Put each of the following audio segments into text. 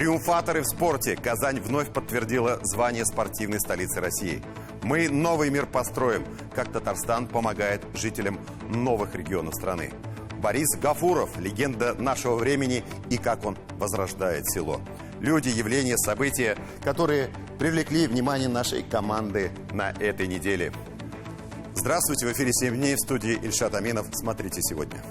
Триумфаторы в спорте. Казань вновь подтвердила звание спортивной столицы России. Мы новый мир построим, как Татарстан помогает жителям новых регионов страны. Борис Гафуров – легенда нашего времени и как он возрождает село. Люди, явления, события, которые привлекли внимание нашей команды на этой неделе. Здравствуйте, в эфире «7 дней», в студии Ильшат Аминов. Смотрите сегодня.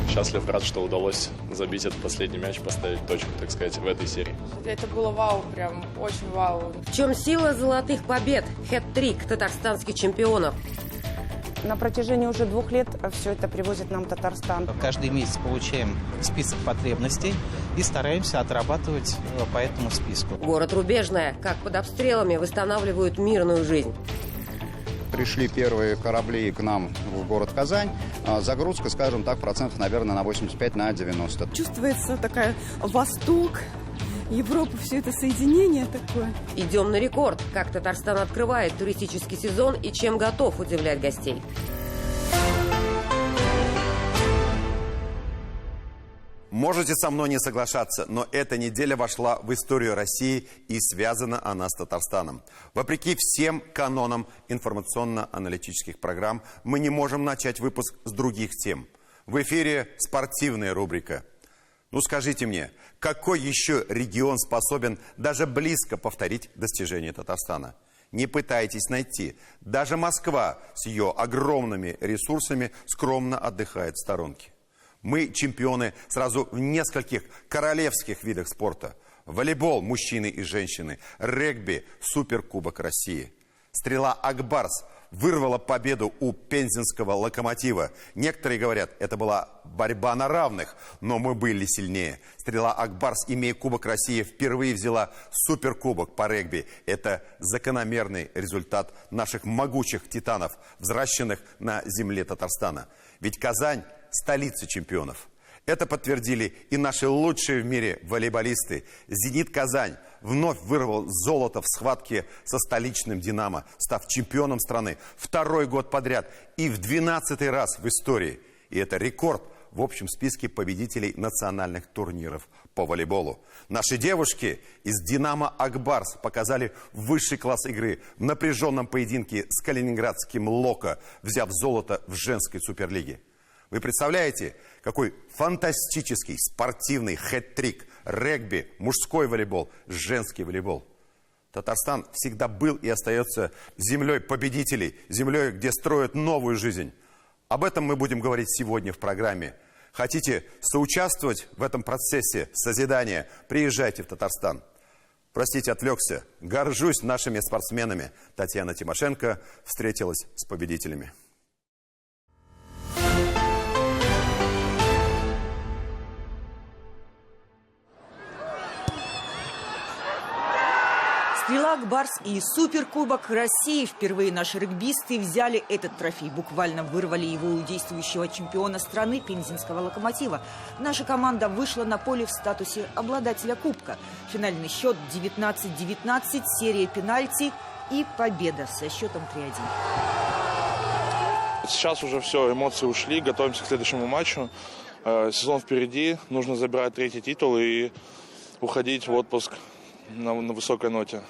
Счастлив, рад, что удалось забить этот последний мяч, поставить точку, так сказать, в этой серии. Это было вау, прям очень вау. В чем сила золотых побед? Хэт-трик татарстанских чемпионов. На протяжении уже 2 лет все это привозит нам Татарстан. Каждый месяц получаем список потребностей и стараемся отрабатывать по этому списку. Город Рубежное. Как под обстрелами восстанавливают мирную жизнь. Пришли первые корабли к нам в город Казань. Загрузка, скажем так, процентов, наверное, на 85-90. Чувствуется такая Восток, Европа, все это соединение такое. Идем на рекорд. Как Татарстан открывает туристический сезон и чем готов удивлять гостей. Можете со мной не соглашаться, но эта неделя вошла в историю России и связана она с Татарстаном. Вопреки всем канонам информационно-аналитических программ, мы не можем начать выпуск с других тем. В эфире спортивная рубрика. Ну скажите мне, какой еще регион способен даже близко повторить достижения Татарстана? Не пытайтесь найти. Даже Москва с ее огромными ресурсами скромно отдыхает в сторонке. Мы чемпионы сразу в нескольких королевских видах спорта. Волейбол, мужчины и женщины, регби, суперкубок России. Стрела «Акбарс» вырвала победу у пензенского «Локомотива». Некоторые говорят, это была борьба на равных, но мы были сильнее. Стрела «Акбарс», имея Кубок России, впервые взяла суперкубок по регби. Это закономерный результат наших могучих титанов, взращенных на земле Татарстана. Ведь Казань – столица чемпионов. Это подтвердили и наши лучшие в мире волейболисты. «Зенит Казань» вновь вырвал золото в схватке со столичным «Динамо», став чемпионом страны 2-й год подряд и в 12-й раз в истории. И это рекорд в общем списке победителей национальных турниров по волейболу. Наши девушки из «Динамо Акбарс» показали высший класс игры в напряженном поединке с калининградским «Локо», взяв золото в женской суперлиге. Вы представляете, какой фантастический спортивный хэт-трик, регби, мужской волейбол, женский волейбол. Татарстан всегда был и остается землей победителей, землей, где строят новую жизнь. Об этом мы будем говорить сегодня в программе. Хотите соучаствовать в этом процессе созидания? Приезжайте в Татарстан. Простите, отвлекся. Горжусь нашими спортсменами. Татьяна Тимошенко встретилась с победителями. Стрела «Акбарс» и суперкубок России. Впервые наши регбисты взяли этот трофей. Буквально вырвали его у действующего чемпиона страны пензенского «Локомотива». Наша команда вышла на поле в статусе обладателя кубка. Финальный счет 19-19, серия пенальти и победа со счетом 3-1. Сейчас уже все, эмоции ушли, готовимся к следующему матчу. Сезон впереди, нужно забирать 3-й титул и уходить в отпуск на высокой ноте.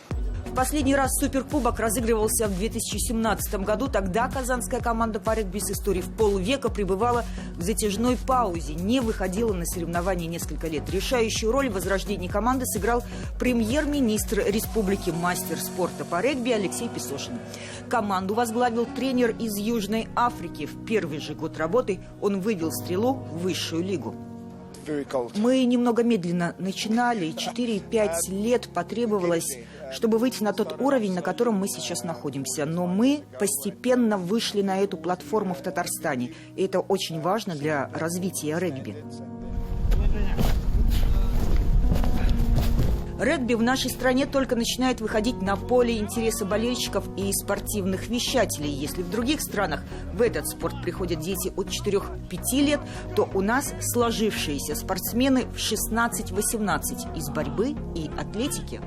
В последний раз суперкубок разыгрывался в 2017 году. Тогда казанская команда по регби с историей в полвека пребывала в затяжной паузе, не выходила на соревнования несколько лет. Решающую роль в возрождении команды сыграл премьер-министр республики, мастер спорта по регби Алексей Песошин. Команду возглавил тренер из Южной Африки. В первый же год работы он вывел «Стрелу» в высшую лигу. Мы немного медленно начинали, 4-5 лет потребовалось, чтобы выйти на тот уровень, на котором мы сейчас находимся. Но мы постепенно вышли на эту платформу в Татарстане. И это очень важно для развития регби. Регби в нашей стране только начинает выходить на поле интереса болельщиков и спортивных вещателей. Если в других странах в этот спорт приходят дети от 4-5 лет, то у нас сложившиеся спортсмены в 16-18 из борьбы и атлетики.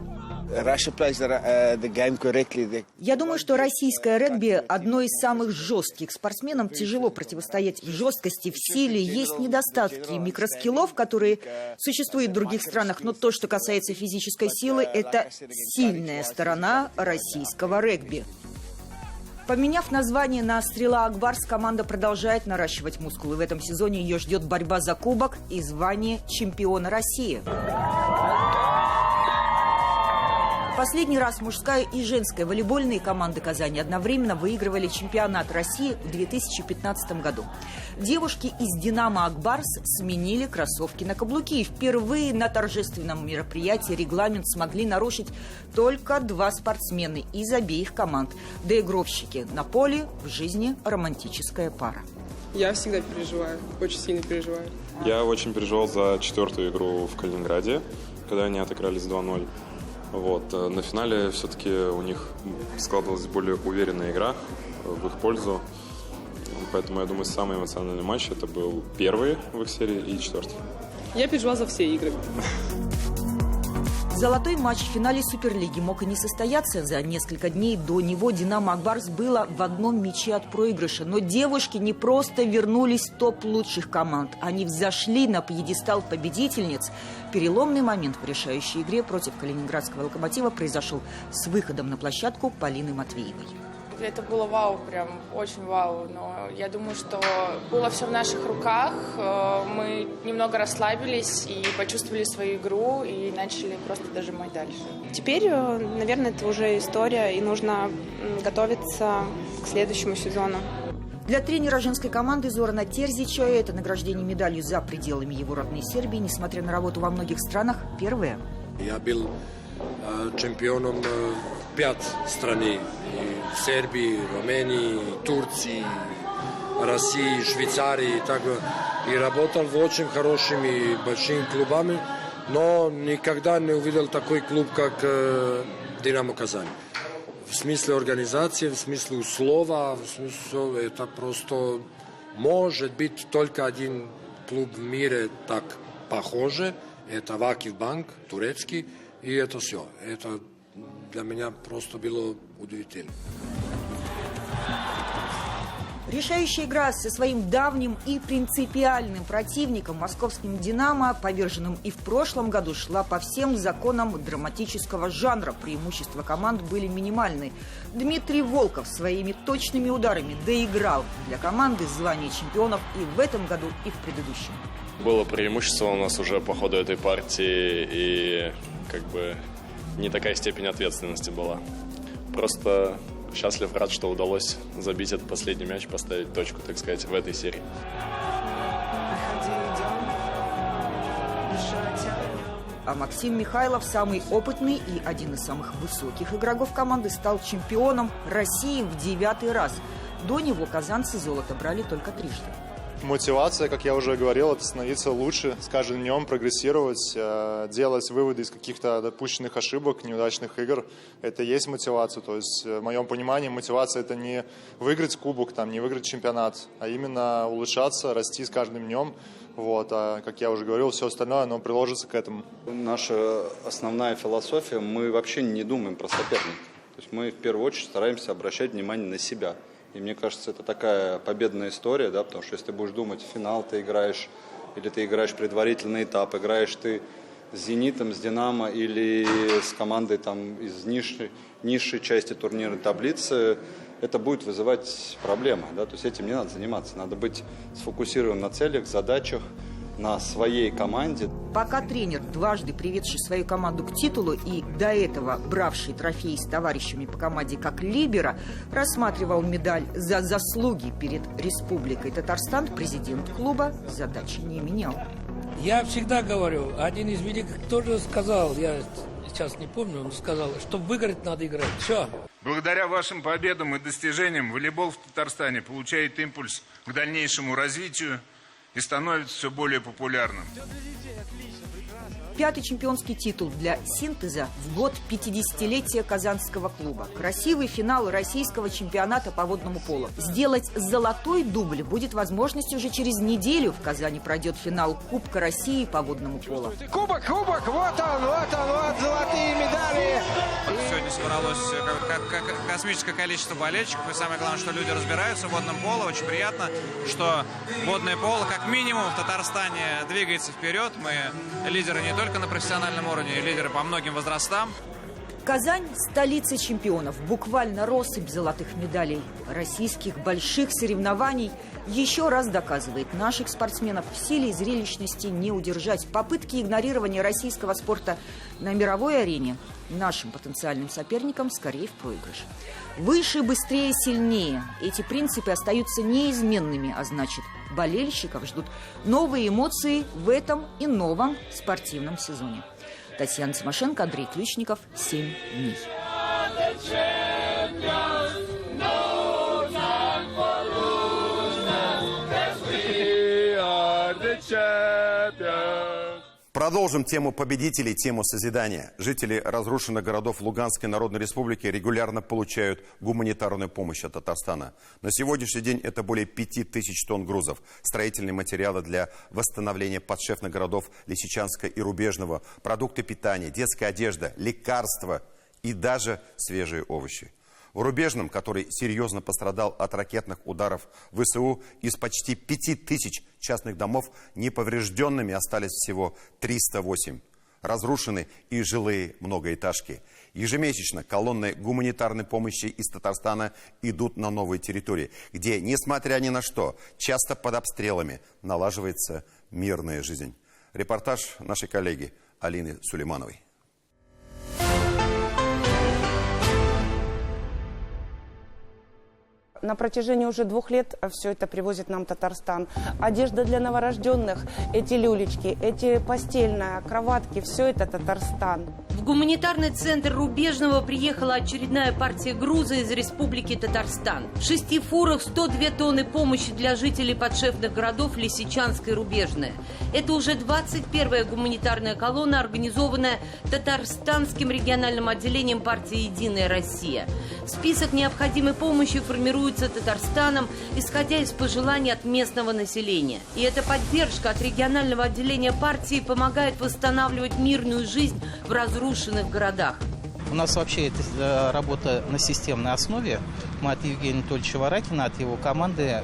Я думаю, что российское регби одно из самых жестких. Спортсменам тяжело противостоять в жесткости, в силе. Есть недостатки микроскиллов, которые существуют в других странах. Но то, что касается физической силы, это сильная сторона российского регби. Поменяв название на «Стрела Акбарс», команда продолжает наращивать мускулы. В этом сезоне ее ждет борьба за кубок и звание чемпиона России. Последний раз мужская и женская волейбольные команды Казани одновременно выигрывали чемпионат России в 2015 году. Девушки из «Динамо Акбарс» сменили кроссовки на каблуки. И впервые на торжественном мероприятии регламент смогли нарушить только 2 спортсмена из обеих команд. Доигровщики на поле, в жизни романтическая пара. Я всегда переживаю, очень сильно переживаю. Я очень переживал за 4-ю игру в Калининграде, когда они отыгрались 2-0. Вот. На финале все-таки у них складывалась более уверенная игра в их пользу. Поэтому, я думаю, самый эмоциональный матч это был первый в их серии и 4-й. Я переживала за все игры. Золотой матч в финале Суперлиги мог и не состояться. За несколько дней до него «Динамо Акбарс» было в одном мяче от проигрыша. Но девушки не просто вернулись в топ лучших команд. Они взошли на пьедестал победительниц. Переломный момент в решающей игре против калининградского «Локомотива» произошел с выходом на площадку Полины Матвеевой. Это было вау, прям очень вау, но я думаю, что было все в наших руках, мы немного расслабились и почувствовали свою игру и начали просто дожимать дальше. Теперь, наверное, это уже история и нужно готовиться к следующему сезону. Для тренера женской команды Зорана Терзича это награждение медалью за пределами его родной Сербии, несмотря на работу во многих странах, первое. Я был чемпионом 5 стран. В Сербии, Румении, Турции, России, Швейцарии. И работал в очень хорошими и большими клубами, но никогда не увидел такой клуб, как «Динамо Казань». В смысле организации, в смысле услова, в смысле это просто может быть только один клуб в мире так похожий. Это Vakifbank, турецкий, и это все. Это для меня просто было удивительно. Решающая игра со своим давним и принципиальным противником, московским «Динамо», поверженным и в прошлом году, шла по всем законам драматического жанра. Преимущества команд были минимальны. Дмитрий Волков своими точными ударами доиграл для команды звание чемпионов и в этом году, и в предыдущем. Было преимущество у нас уже по ходу этой партии, и не такая степень ответственности была. Просто счастлив, рад, что удалось забить этот последний мяч, поставить точку, так сказать, в этой серии. А Максим Михайлов, самый опытный и один из самых высоких игроков команды, стал чемпионом России в 9-й раз. До него казанцы золото брали только трижды. Мотивация, как я уже говорил, это становиться лучше, с каждым днем прогрессировать, делать выводы из каких-то допущенных ошибок, неудачных игр. Это и есть мотивация. То есть, в моем понимании, мотивация – это не выиграть кубок, не выиграть чемпионат, а именно улучшаться, расти с каждым днем. Вот. А, как я уже говорил, все остальное, оно приложится к этому. Наша основная философия – мы вообще не думаем про соперника. То есть мы в первую очередь стараемся обращать внимание на себя. И мне кажется, это такая победная история, да, потому что если ты будешь думать, финал ты играешь, или ты играешь предварительный этап, играешь ты с «Зенитом», с «Динамо» или с командой из низшей части турнирной таблицы, это будет вызывать проблемы. Да? То есть этим не надо заниматься. Надо быть сфокусированным на целях, задачах, на своей команде. Пока тренер, дважды приведший свою команду к титулу и до этого бравший трофеи с товарищами по команде как либеро, рассматривал медаль за заслуги перед Республикой Татарстан, президент клуба задачи не менял. Я всегда говорю, один из великих тоже сказал, я сейчас не помню, он сказал, чтобы выиграть, надо играть. Все. Благодаря вашим победам и достижениям волейбол в Татарстане получает импульс к дальнейшему развитию и становится все более популярным. 5-й чемпионский титул для «Синтеза» в год 50-летия казанского клуба. Красивый финал российского чемпионата по водному полу. Сделать золотой дубль будет возможность уже через неделю. В Казани пройдет финал Кубка России по водному полу. Кубок, вот он, золотые медали. Сегодня собралось космическое количество болельщиков. И самое главное, что люди разбираются в водном поло. Очень приятно, что водное поло как минимум в Татарстане двигается вперед. Мы лидеры не только на профессиональном уровне, лидеры по многим возрастам. Казань – столица чемпионов. Буквально россыпь золотых медалей. Российских больших соревнований еще раз доказывает, наших спортсменов в силе и зрелищности не удержать. Попытки игнорирования российского спорта на мировой арене нашим потенциальным соперникам скорее в проигрыш. Выше, быстрее, сильнее. Эти принципы остаются неизменными, а значит, болельщиков ждут новые эмоции в этом и новом спортивном сезоне. Татьяна Тимошенко, Андрей Ключников, 7 дней. Продолжим тему победителей, тему созидания. Жители разрушенных городов Луганской Народной Республики регулярно получают гуманитарную помощь от Татарстана. На сегодняшний день это более 5000 тонн грузов, строительные материалы для восстановления подшефных городов Лисичанска и Рубежного, продукты питания, детская одежда, лекарства и даже свежие овощи. В Рубежном, который серьезно пострадал от ракетных ударов ВСУ, из почти 5000 частных домов неповрежденными остались всего 308. Разрушены и жилые многоэтажки. Ежемесячно колонны гуманитарной помощи из Татарстана идут на новые территории, где, несмотря ни на что, часто под обстрелами налаживается мирная жизнь. Репортаж нашей коллеги Алины Сулеймановой. На протяжении уже 2 лет все это привозит нам Татарстан. Одежда для новорожденных, эти люлечки, эти постельные кроватки, все это Татарстан. В гуманитарный центр Рубежного приехала очередная партия груза из Республики Татарстан. В 6 фурах 102 тонны помощи для жителей подшефных городов Лисичанска и Рубежное. Это уже 21-я гуманитарная колонна, организованная Татарстанским региональным отделением партии «Единая Россия». Список необходимой помощи формируется Татарстаном, исходя из пожеланий от местного населения. И эта поддержка от регионального отделения партии помогает восстанавливать мирную жизнь в разрушенных городах. У нас вообще это работа на системной основе. Мы от Евгения Анатольевича Варакина, от его команды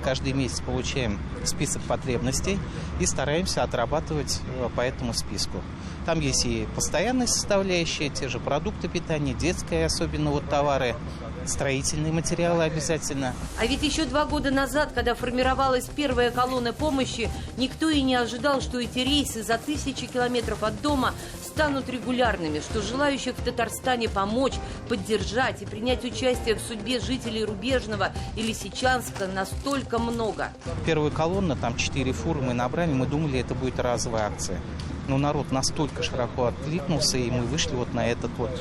каждый месяц получаем список потребностей и стараемся отрабатывать по этому списку. Там есть и постоянные составляющие, те же продукты питания, детские, особенно вот товары, строительные материалы обязательно. А ведь еще 2 года назад, когда формировалась первая колонна помощи, никто и не ожидал, что эти рейсы за 1000 километров от дома станут регулярными, что желающих в Татарстане помочь, поддержать и принять участие в судьбе жителей Рубежного и Лисичанска настолько много. Первую колонну, там 4 фуры мы набрали, мы думали, это будет разовая акция. Но народ настолько широко откликнулся, и мы вышли вот на этот вот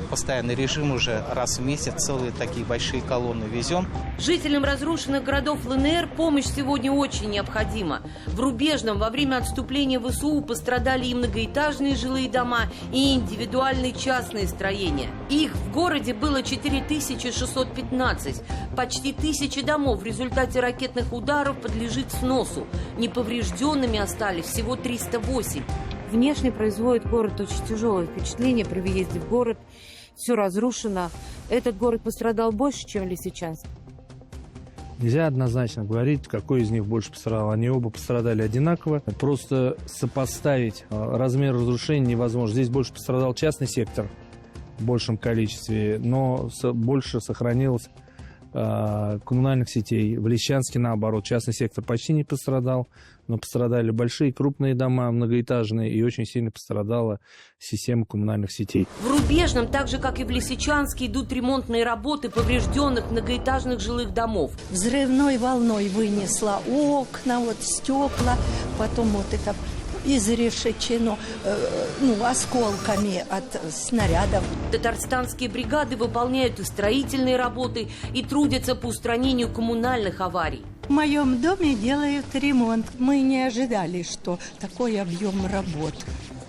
постоянный режим уже раз в месяц, целые такие большие колонны везем. Жителям разрушенных городов ЛНР помощь сегодня очень необходима. В Рубежном во время отступления ВСУ пострадали и многоэтажные жилые дома, и индивидуальные частные строения. Их в городе было 4615. Почти 1000 домов в результате ракетных ударов подлежит сносу. Неповрежденными остались всего 308. Внешне производит город очень тяжелое впечатление при въезде в город. Все разрушено. Этот город пострадал больше, чем Лисичанск. Нельзя однозначно говорить, какой из них больше пострадал. Они оба пострадали одинаково. Просто сопоставить размер разрушений невозможно. Здесь больше пострадал частный сектор в большем количестве, но больше сохранилось коммунальных сетей. В Лисичанске, наоборот, частный сектор почти не пострадал, но пострадали большие, крупные дома, многоэтажные, и очень сильно пострадала система коммунальных сетей. В Рубежном, так же, как и в Лисичанске, идут ремонтные работы поврежденных многоэтажных жилых домов. Взрывной волной вынесло окна, вот стекла, потом вот это изрешечено осколками от снарядов. Татарстанские бригады выполняют и строительные работы, и трудятся по устранению коммунальных аварий. В моем доме делают ремонт. Мы не ожидали, что такой объем работ.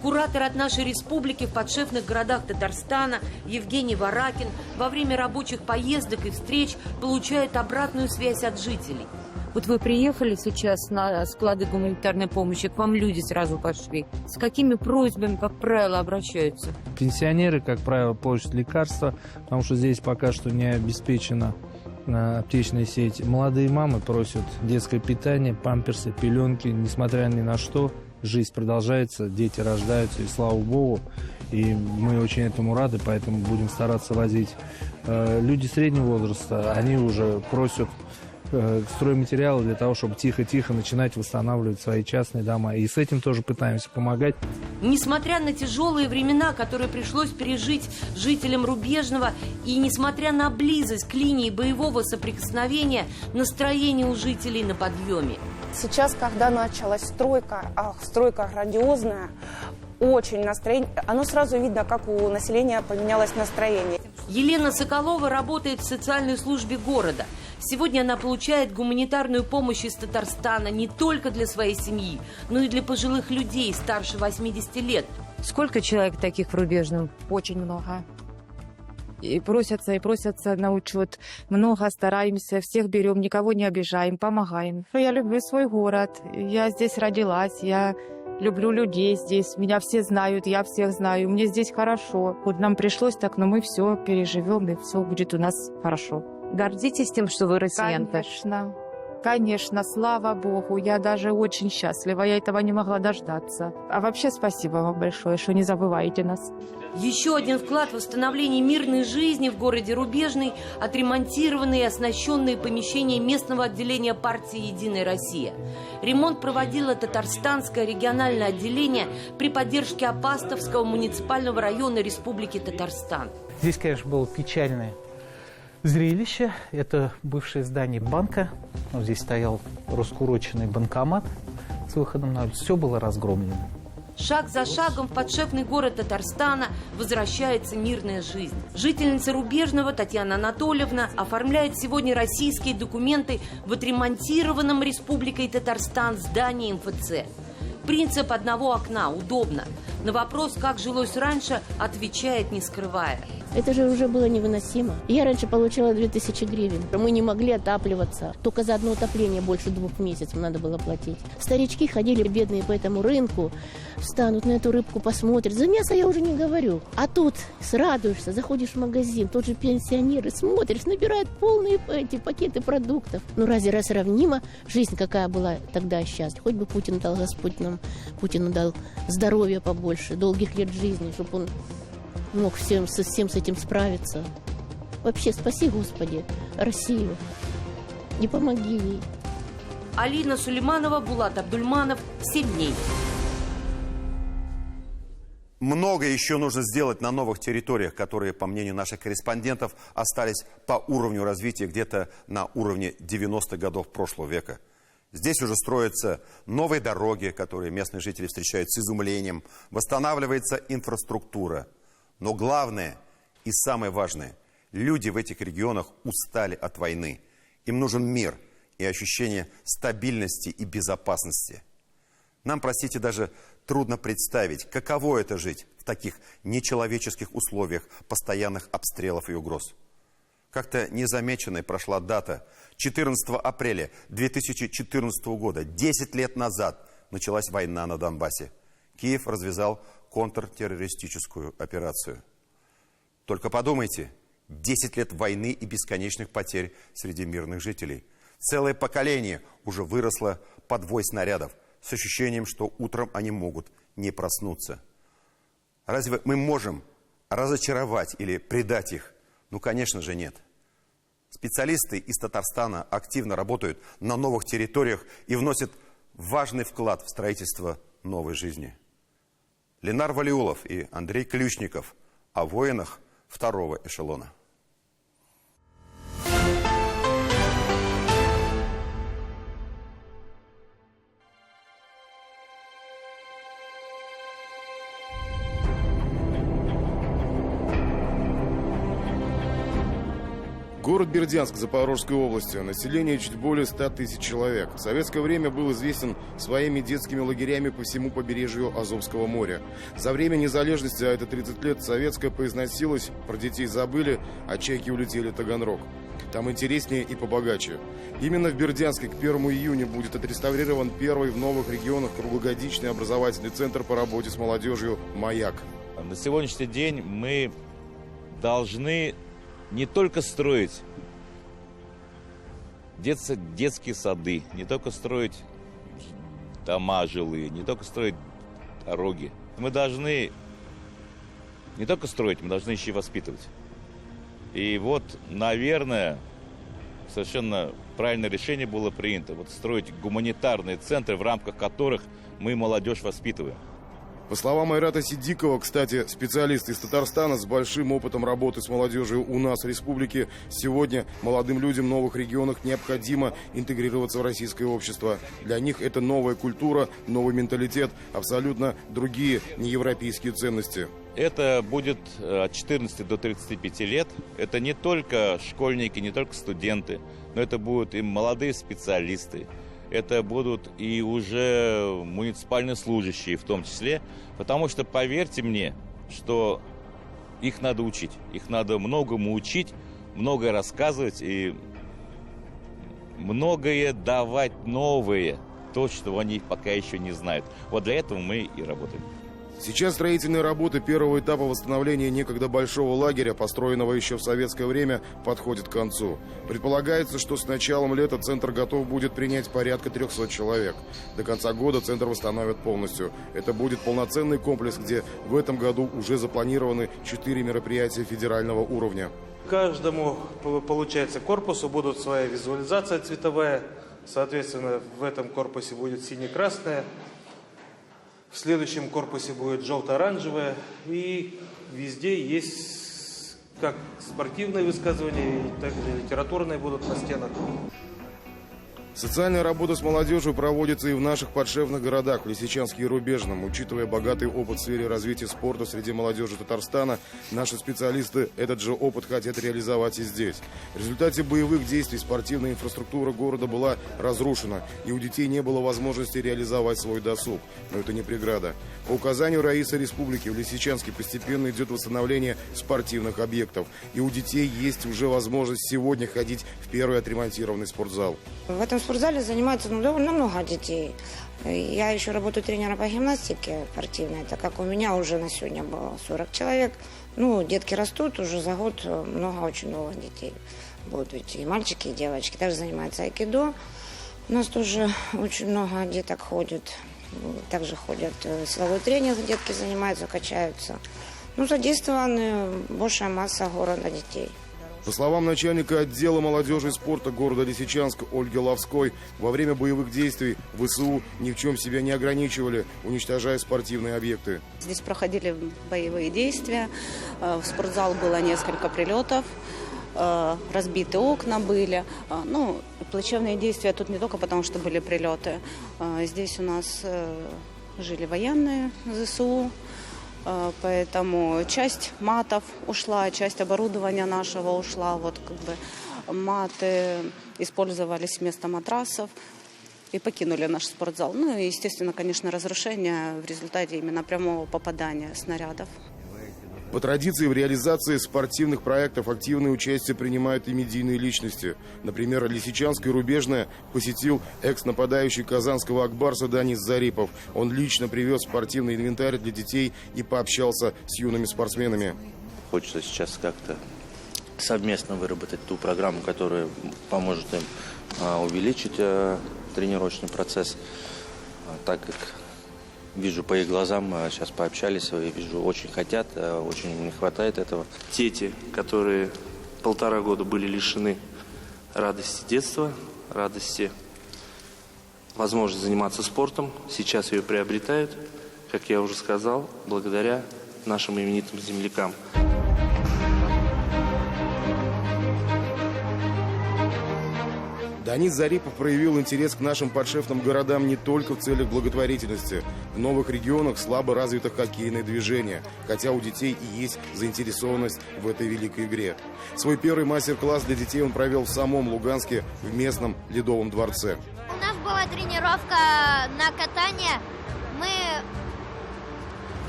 Куратор от нашей республики в подшефных городах Татарстана Евгений Варакин во время рабочих поездок и встреч получает обратную связь от жителей. Вот вы приехали сейчас на склады гуманитарной помощи, к вам люди сразу пошли. С какими просьбами, как правило, обращаются? Пенсионеры, как правило, просят лекарства, потому что здесь пока что не обеспечена аптечная сеть. Молодые мамы просят детское питание, памперсы, пеленки, несмотря ни на что. Жизнь продолжается, дети рождаются, и слава богу, и мы очень этому рады, поэтому будем стараться возить. Люди среднего возраста, они уже просят стройматериалы для того, чтобы тихо-тихо начинать восстанавливать свои частные дома. И с этим тоже пытаемся помогать. Несмотря на тяжелые времена, которые пришлось пережить жителям Рубежного, и несмотря на близость к линии боевого соприкосновения, настроение у жителей на подъеме. Сейчас, когда началась стройка, стройка грандиозная, очень настроение, оно сразу видно, как у населения поменялось настроение. Елена Соколова работает в социальной службе города. Сегодня она получает гуманитарную помощь из Татарстана не только для своей семьи, но и для пожилых людей старше 80 лет. Сколько человек таких в Рубежном? Очень много. И просятся на учет. Много стараемся, всех берем, никого не обижаем, помогаем. Я люблю свой город, я здесь родилась, я люблю людей здесь, меня все знают, я всех знаю, мне здесь хорошо. Вот нам пришлось так, но мы все переживем, и все будет у нас хорошо. Гордитесь тем, что вы россиянка? Конечно, конечно, слава Богу, я даже очень счастлива, я этого не могла дождаться. А вообще спасибо вам большое, что не забываете нас. Еще один вклад в восстановление мирной жизни в городе Рубежный – отремонтированные и оснащенные помещения местного отделения партии «Единая Россия». Ремонт проводило Татарстанское региональное отделение при поддержке Апастовского муниципального района Республики Татарстан. Здесь, конечно, было печальное зрелище. Это бывшее здание банка. Здесь стоял раскуроченный банкомат с выходом на улицу. Все было разгромлено. Шаг за шагом в подшефный город Татарстана возвращается мирная жизнь. Жительница Рубежного Татьяна Анатольевна оформляет сегодня российские документы в отремонтированном Республикой Татарстан здании МФЦ. Принцип одного окна, удобно. На вопрос, как жилось раньше, отвечает, не скрывая. Это же уже было невыносимо. Я раньше получала 2000 гривен. Мы не могли отапливаться. Только за одно отопление больше 2 месяцев надо было платить. Старички ходили бедные по этому рынку, встанут на эту рыбку, посмотрят. За мясо я уже не говорю. А тут радуешься, заходишь в магазин, тот же пенсионеры, смотришь, набирают полные эти пакеты продуктов. Ну разве сравнима жизнь, какая была тогда и сейчас? Хоть бы Путин дал, Господь нам, Путину дал здоровья побольше, долгих лет жизни, чтобы он мог с этим справиться. Вообще, спаси, Господи, Россию. Не помоги ей. Алина Сулейманова, Булат Абдульманов. 7 дней. Много еще нужно сделать на новых территориях, которые, по мнению наших корреспондентов, остались по уровню развития где-то на уровне 90-х годов прошлого века. Здесь уже строятся новые дороги, которые местные жители встречают с изумлением, восстанавливается инфраструктура. Но главное и самое важное, люди в этих регионах устали от войны. Им нужен мир и ощущение стабильности и безопасности. Нам, простите, даже трудно представить, каково это жить в таких нечеловеческих условиях постоянных обстрелов и угроз. Как-то незамеченной прошла дата 14 апреля 2014 года. 10 лет назад началась война на Донбассе. Киев развязал контртеррористическую операцию. Только подумайте, 10 лет войны и бесконечных потерь среди мирных жителей. Целое поколение уже выросло под вой снарядов с ощущением, что утром они могут не проснуться. Разве мы можем разочаровать или предать их? Ну, конечно же, нет. Специалисты из Татарстана активно работают на новых территориях и вносят важный вклад в строительство новой жизни. Ленар Валиулов и Андрей Ключников о воинах второго эшелона. Город Бердянск Запорожской области. Население чуть более 100 тысяч человек. В советское время был известен своими детскими лагерями по всему побережью Азовского моря. За время незалежности, а это 30 лет, советская поизносилась, про детей забыли, а чайки улетели в Таганрог. Там интереснее и побогаче. Именно в Бердянске к 1 июня будет отреставрирован первый в новых регионах круглогодичный образовательный центр по работе с молодежью «Маяк». На сегодняшний день мы должны не только строить детские сады, не только строить дома жилые, не только строить дороги. Мы должны не только строить, мы должны еще и воспитывать. И вот, наверное, совершенно правильное решение было принято. Вот строить гуманитарные центры, в рамках которых мы молодежь воспитываем. По словам Айрата Сиддикова, кстати, специалист из Татарстана с большим опытом работы с молодежью у нас в республике, сегодня молодым людям в новых регионах необходимо интегрироваться в российское общество. Для них это новая культура, новый менталитет, абсолютно другие неевропейские ценности. Это будет от 14 до 35 лет. Это не только школьники, не только студенты, но это будут и молодые специалисты. Это будут и уже муниципальные служащие в том числе. Потому что, поверьте мне, что их надо учить. Их надо многому учить, многое рассказывать и многое давать новое. То, что они пока еще не знают. Вот для этого мы и работаем. Сейчас строительные работы первого этапа восстановления некогда большого лагеря, построенного еще в советское время, подходят к концу. Предполагается, что с началом лета центр готов будет принять порядка 300 человек. До конца года центр восстановят полностью. Это будет полноценный комплекс, где в этом году уже запланированы 4 мероприятия федерального уровня. Каждому, получается, корпусу будут своя визуализация цветовая. Соответственно, в этом корпусе будет сине-красная. В следующем корпусе будет желто-оранжевая. И везде есть как спортивные высказывания, так и литературные будут на стенах. Социальная работа с молодежью проводится и в наших подшефных городах, в Лисичанске и Рубежном. Учитывая богатый опыт в сфере развития спорта среди молодежи Татарстана, наши специалисты этот же опыт хотят реализовать и здесь. В результате боевых действий спортивная инфраструктура города была разрушена, и у детей не было возможности реализовать свой досуг. Но это не преграда. По указанию Раисы Республики в Лисичанске постепенно идет восстановление спортивных объектов. И у детей есть уже возможность сегодня ходить в первый отремонтированный спортзал. В этом спортзале занимается довольно много детей. Я еще работаю тренером по гимнастике спортивной, так как у меня уже на сегодня было 40 человек. Ну, детки растут, уже за год много очень новых детей будут идти. И мальчики, и девочки. Также занимаются айкидо. У нас тоже очень много деток ходит. Также ходят силовой тренинг, детки занимаются, качаются. Ну, задействованы большая масса города детей. По словам начальника отдела молодежи и спорта города Лисичанск Ольги Лавской, во время боевых действий ВСУ ни в чем себя не ограничивали, уничтожая спортивные объекты. Здесь проходили боевые действия, в спортзал было несколько прилетов, разбиты окна были. Ну, плачевные действия тут не только потому, что были прилеты. Здесь у нас жили военные ЗСУ. Поэтому часть матов ушла, часть оборудования нашего ушла. Вот как бы маты использовались вместо матрасов и покинули наш спортзал. Ну и, естественно, конечно, разрушение в результате именно прямого попадания снарядов. По традиции в реализации спортивных проектов активное участие принимают и медийные личности. Например, Лисичанск и Рубежное посетил экс-нападающий казанского Акбарса Данис Зарипов. Он лично привез спортивный инвентарь для детей и пообщался с юными спортсменами. Хочется сейчас как-то совместно выработать ту программу, которая поможет им увеличить тренировочный процесс, так как вижу по их глазам, сейчас пообщались, и вижу, очень хотят, очень не хватает этого. Дети, которые 1,5 года были лишены радости детства, радости возможности заниматься спортом, сейчас ее приобретают, как я уже сказал, благодаря нашим именитым землякам. Данис Зарипов проявил интерес к нашим подшефным городам не только в целях благотворительности. В новых регионах слабо развито хоккейное движение, хотя у детей и есть заинтересованность в этой великой игре. Свой первый мастер-класс для детей он провел в самом Луганске, в местном Ледовом дворце. У нас была тренировка на катание. Мы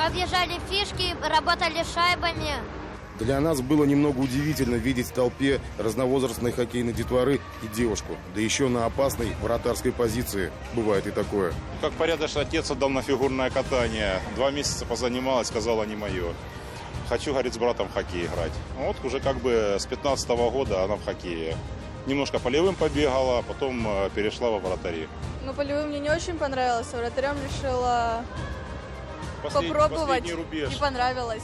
объезжали фишки, работали шайбами. Для нас было немного удивительно видеть в толпе разновозрастной хоккейной детворы и девушку, да еще на опасной вратарской позиции. Бывает и такое. Как порядочный отец отдал на фигурное катание. 2 месяца позанималась, сказала, не мое. Хочу, говорит, с братом в хоккей играть. Вот уже как бы с 15-го года она в хоккее. Немножко полевым побегала, потом перешла во вратари. Ну, полевым мне не очень понравилось, а вратарем решила попробовать и понравилось.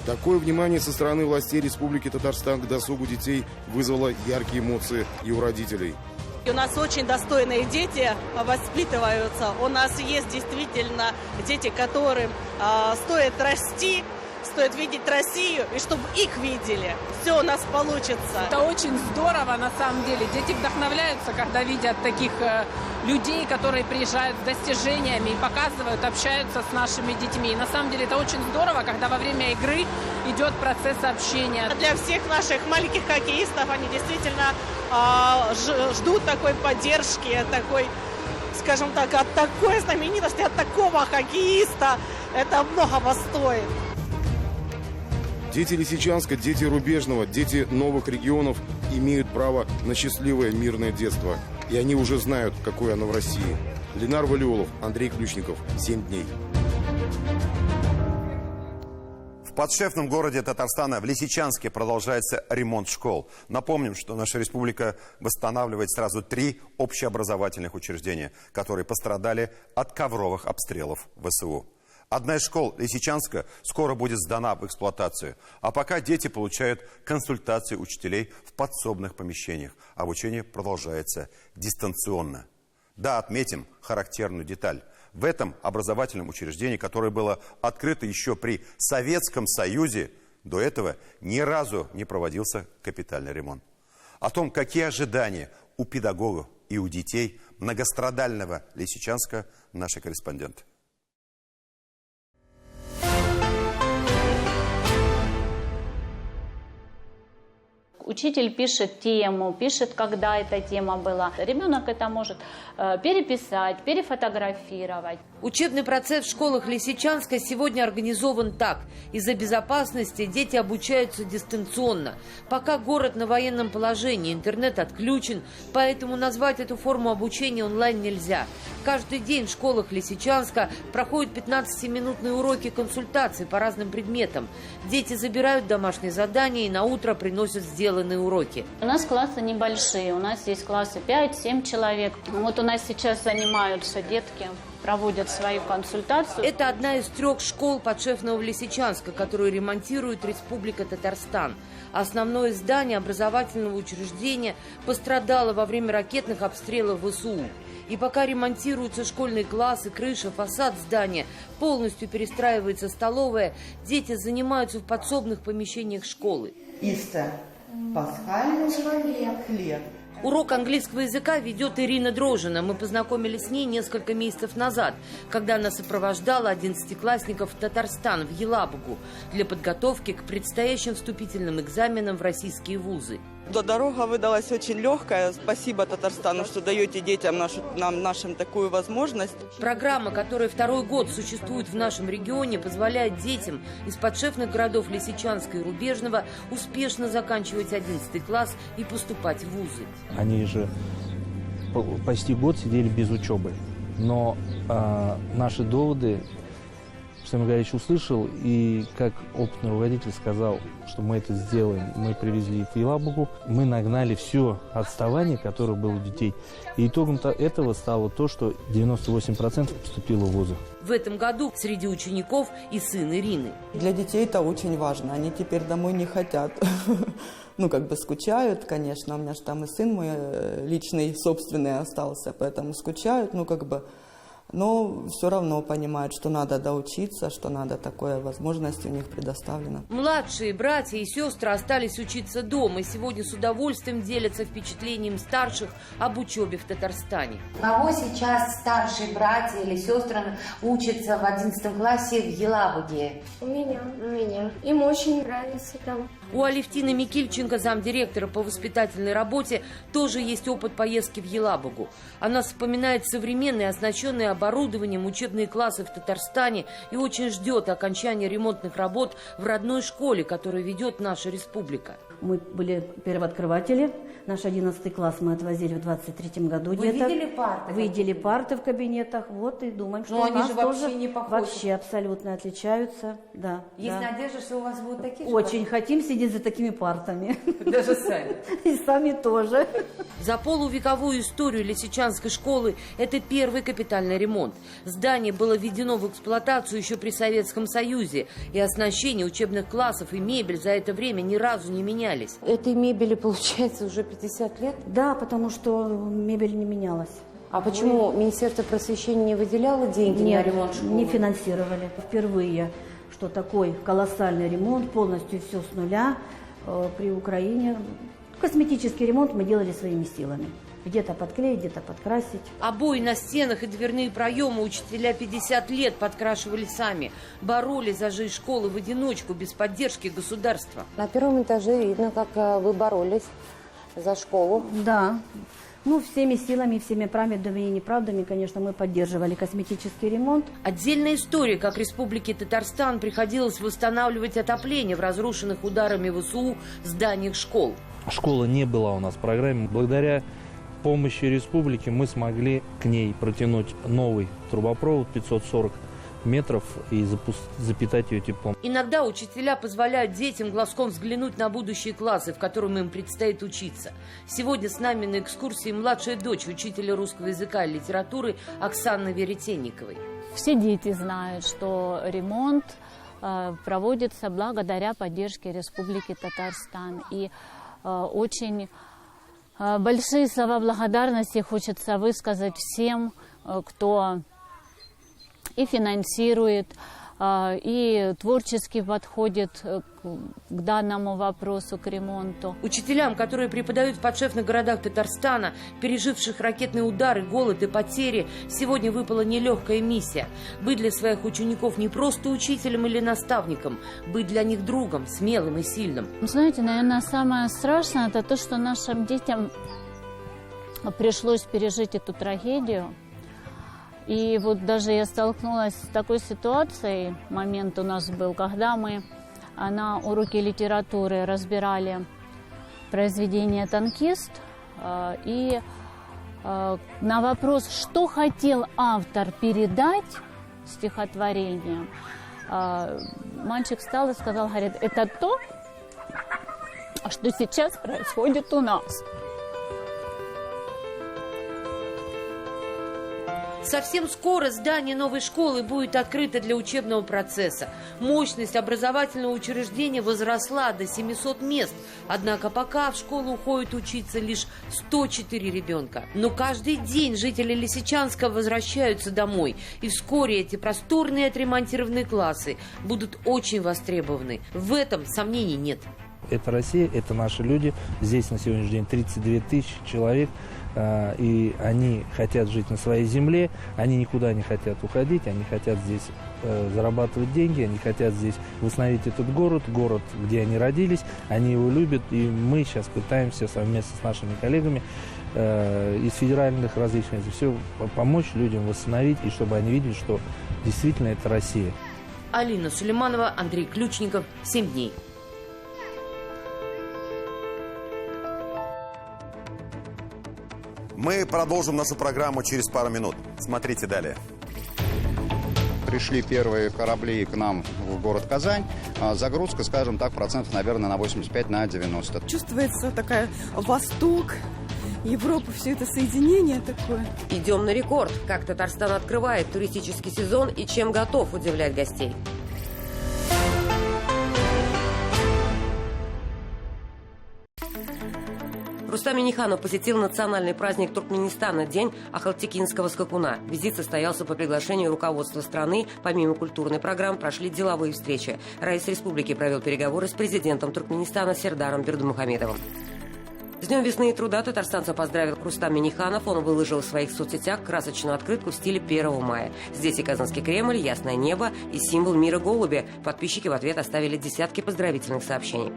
Такое внимание со стороны властей Республики Татарстан к досугу детей вызвало яркие эмоции и у родителей. У нас очень достойные дети воспитываются. У нас есть действительно дети, которым стоит расти, стоит видеть Россию, и чтобы их видели. Все у нас получится. Это очень здорово, на самом деле. Дети вдохновляются, когда видят таких людей, которые приезжают с достижениями и показывают, общаются с нашими детьми. И на самом деле это очень здорово, когда во время игры идет процесс общения. Для всех наших маленьких хоккеистов они действительно ждут такой поддержки, такой, скажем так, от такой знаменитости, от такого хоккеиста. Это многого стоит. Дети Лисичанска, дети Рубежного, дети новых регионов имеют право на счастливое мирное детство. И они уже знают, какое оно в России. Ленар Валиолов, Андрей Ключников. 7 дней. В подшефном городе Татарстана, в Лисичанске, продолжается ремонт школ. Напомним, что наша республика восстанавливает сразу 3 общеобразовательных учреждения, которые пострадали от ковровых обстрелов ВСУ. Одна из школ Лисичанска скоро будет сдана в эксплуатацию. А пока дети получают консультации учителей в подсобных помещениях. Обучение продолжается дистанционно. Да, отметим характерную деталь. В этом образовательном учреждении, которое было открыто еще при Советском Союзе, до этого ни разу не проводился капитальный ремонт. О том, какие ожидания у педагогов и у детей многострадального Лисичанска, наши корреспонденты. Учитель пишет тему, пишет, когда эта тема была. Ребенок это может переписать, перефотографировать. Учебный процесс в школах Лисичанска сегодня организован так. Из-за безопасности дети обучаются дистанционно. Пока город на военном положении, интернет отключен, поэтому назвать эту форму обучения онлайн нельзя. Каждый день в школах Лисичанска проходят 15-минутные уроки консультаций по разным предметам. Дети забирают домашние задания и на утро приносят сделанные уроки. У нас классы небольшие, у нас есть классы 5-7 человек. Вот у нас сейчас занимаются детки, проводят свою консультацию. Это одна из 3 школ подшефного Лисичанска, которую ремонтирует Республика Татарстан. Основное здание образовательного учреждения пострадало во время ракетных обстрелов ВСУ. И пока ремонтируются школьные классы, крыша, фасад здания, полностью перестраивается столовая, дети занимаются в подсобных помещениях школы. Пасхальный хлеб. Урок английского языка ведет Ирина Дрожина. Мы познакомились с ней несколько месяцев назад, когда она сопровождала 11-классников в Татарстан, в Елабугу, для подготовки к предстоящим вступительным экзаменам в российские вузы. Дорога выдалась очень легкая. Спасибо Татарстану, что даете детям нашим такую возможность. Программа, которая 2-й год существует в нашем регионе, позволяет детям из подшефных городов Лисичанска и Рубежного успешно заканчивать 11 класс и поступать в вузы. Они же почти год сидели без учебы. Но наши доводы Сам Игоревич услышал, и как опытный руководитель сказал, что мы это сделаем. Мы привезли их в Елабугу, мы нагнали все отставание, которое было у детей. И итогом этого стало то, что 98% поступило в вузы. В этом году среди учеников и сын Ирины. Для детей это очень важно. Они теперь домой не хотят. Скучают, конечно. У меня же там и сын мой личный, собственный остался, поэтому скучают. но все равно понимают, что надо доучиться, что надо, такая возможность у них предоставлена. Младшие братья и сестры остались учиться дома и сегодня с удовольствием делятся впечатлением старших об учебе в Татарстане. Кого сейчас старшие братья или сестры учатся в 11 классе в Елабуге? У меня. Им очень нравится там. У Алевтины Микильченко, замдиректора по воспитательной работе, тоже есть опыт поездки в Елабугу. Она вспоминает современные, оснащенные оборудованием учебные классы в Татарстане и очень ждет окончания ремонтных работ в родной школе, которую ведет наша республика. Мы были первооткрыватели. Наш 11 класс мы отвозили в 23-м году. Вы видели парты? Видели парты в кабинетах. Вот и думаем, что но у они нас же тоже вообще не похожи. вообще абсолютно отличаются. Да, есть да. надежда, что у вас будут такие же Очень хотим сидеть за такими партами. Даже сами. И сами тоже. За полувековую историю Лисичанской школы это первый капитальный ремонт. Здание было введено в эксплуатацию еще при Советском Союзе, и оснащение учебных классов и мебель за это время ни разу не менялись. Этой мебели, получается, уже 50 лет? Да, потому что мебель не менялась. А почему Министерство просвещения не выделяло деньги на ремонт школы? Не финансировали. Впервые, что такой колоссальный ремонт, полностью все с нуля при Украине. Косметический ремонт мы делали своими силами. Где-то подклеить, где-то подкрасить. Обои на стенах и дверные проемы учителя 50 лет подкрашивали сами. Боролись за жизнь школы в одиночку, без поддержки государства. На первом этаже видно, как вы боролись за школу. Да. Всеми силами, всеми правдами и неправдами, конечно, мы поддерживали косметический ремонт. Отдельная история, как Республике Татарстан приходилось восстанавливать отопление в разрушенных ударами ВСУ зданиях школ. Школа не была у нас в программе. Благодаря помощи республики мы смогли к ней протянуть новый трубопровод 540 метров и запитать ее теплом. Иногда учителя позволяют детям глазком взглянуть на будущие классы, в котором им предстоит учиться. Сегодня с нами на экскурсии младшая дочь учителя русского языка и литературы Оксаны Веретенниковой. Все дети знают, что ремонт проводится благодаря поддержке Республики Татарстан. И очень большие слова благодарности хочется высказать всем, кто и финансирует, и творчески подходит к данному вопросу, к ремонту. Учителям, которые преподают в подшефных городах Татарстана, переживших ракетные удары, голод и потери, сегодня выпала нелегкая миссия – быть для своих учеников не просто учителем или наставником, быть для них другом, смелым и сильным. Знаете, наверное, самое страшное – это то, что нашим детям пришлось пережить эту трагедию. И вот даже я столкнулась с такой ситуацией, момент у нас был, когда мы на уроке литературы разбирали произведение «Танкист», и на вопрос, что хотел автор передать стихотворением, мальчик встал и сказал, говорит, это то, что сейчас происходит у нас. Совсем скоро здание новой школы будет открыто для учебного процесса. Мощность образовательного учреждения возросла до 700 мест. Однако пока в школу уходит учиться лишь 104 ребенка. Но каждый день жители Лисичанска возвращаются домой. И вскоре эти просторные отремонтированные классы будут очень востребованы. В этом сомнений нет. Это Россия, это наши люди. Здесь на сегодняшний день 32 тысячи человек. И они хотят жить на своей земле, они никуда не хотят уходить, они хотят здесь зарабатывать деньги, они хотят здесь восстановить этот город, где они родились, они его любят, и мы сейчас пытаемся совместно с нашими коллегами из федеральных различных все помочь людям восстановить, и чтобы они видели, что действительно это Россия. Алина Сулейманова, Андрей Ключников, 7 дней. Мы продолжим нашу программу через пару минут. Смотрите далее. Пришли первые корабли к нам в город Казань. Загрузка, скажем так, процентов, наверное, на 85-90. Чувствуется такая Восток, Европа, все это соединение такое. Идем на рекорд. Как Татарстан открывает туристический сезон и чем готов удивлять гостей. Рустам Минниханов посетил национальный праздник Туркменистана – День Ахалтекинского скакуна. Визит состоялся по приглашению руководства страны. Помимо культурной программы прошли деловые встречи. Раис республики провел переговоры с президентом Туркменистана Сердаром Бердымухамедовым. С Днем весны и труда татарстанца поздравил Рустам Минниханов. Он выложил в своих соцсетях красочную открытку в стиле 1 мая. Здесь и Казанский Кремль, ясное небо и символ мира голуби. Подписчики в ответ оставили десятки поздравительных сообщений.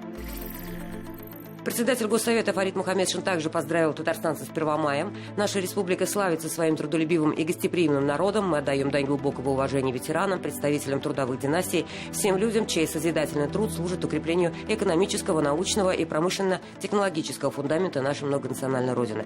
Председатель Госсовета Фарид Мухаммедшин также поздравил татарстанцев с 1 мая. Наша республика славится своим трудолюбивым и гостеприимным народом. Мы отдаем дань глубокого уважения ветеранам, представителям трудовых династий, всем людям, чей созидательный труд служит укреплению экономического, научного и промышленно-технологического фундамента нашей многонациональной Родины.